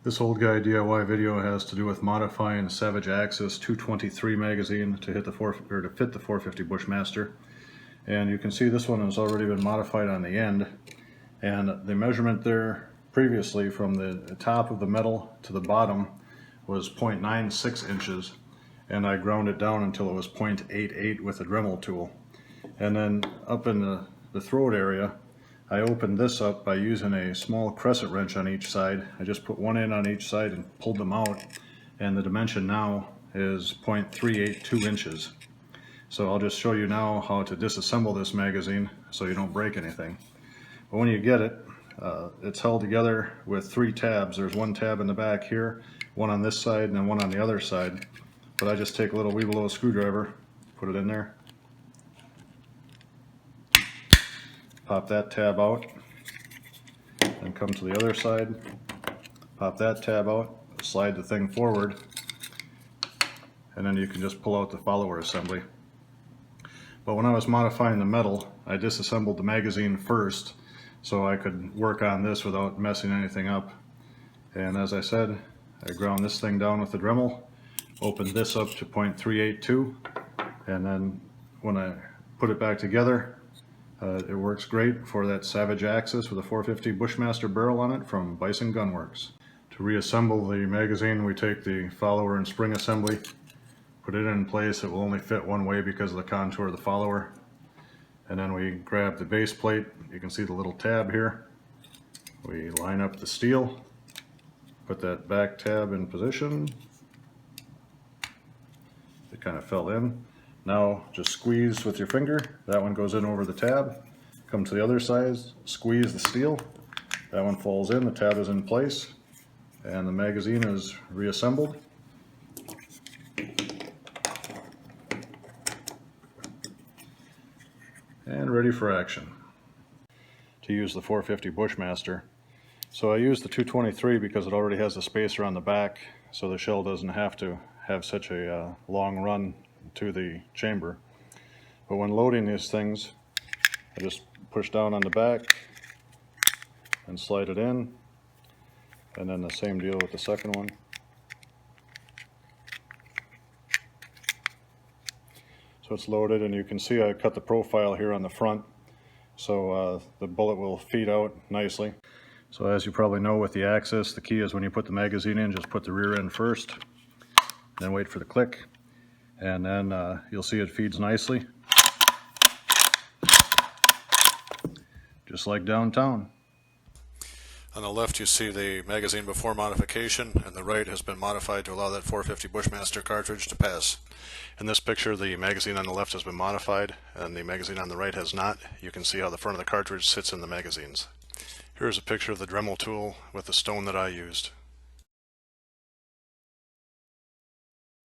This old guy DIY video has to do with modifying Savage Axis 223 magazine to fit the 450 Bushmaster. And you can see this one has already been modified on the end. And the measurement there previously from the top of the metal to the bottom was 0.96 inches. And I ground it down until it was 0.88 with a Dremel tool. And then up in the throat area, I opened this up by using a small crescent wrench on each side. I just put one in on each side and pulled them out, and the dimension now is 0.382 inches. So I'll just show you now how to disassemble this magazine so you don't break anything. But when you get it, it's held together with 3 tabs. There's one tab in the back here, one on this side, and then one on the other side. But I just take a little wee little screwdriver, put it in there, pop that tab out, and come to the other side, pop that tab out, slide the thing forward, and then you can just pull out the follower assembly. But when I was modifying the metal, I disassembled the magazine first so I could work on this without messing anything up. And as I said, I ground this thing down with the Dremel, opened this up to 0.382, and then when I put it back together, it works great for that Savage Axis with a 450 Bushmaster barrel on it from Bison Gun Works. To reassemble the magazine, we take the follower and spring assembly, put it in place. It will only fit one way because of the contour of the follower. And then we grab the base plate. You can see the little tab here. We line up the steel, put that back tab in position. It kind of fell in. Now just squeeze with your finger. That one goes in over the tab. Come to the other side, squeeze the steel. That one falls in, the tab is in place, and the magazine is reassembled. And ready for action. To use the 450 Bushmaster. So I used the 223 because it already has a spacer on the back, so the shell doesn't have to have such a long run to the chamber. But when loading these things, I just push down on the back and slide it in, and then the same deal with the second one. So it's loaded, and you can see I cut the profile here on the front so the bullet will feed out nicely. So as you probably know with the Axis, the key is when you put the magazine in, just put the rear end first, then wait for the click, and then you'll see it feeds nicely, just like downtown. On the left you see the magazine before modification, and the right has been modified to allow that 450 Bushmaster cartridge to pass. In this picture the magazine on the left has been modified and the magazine on the right has not. You can see how the front of the cartridge sits in the magazines. Here's a picture of the Dremel tool with the stone that I used.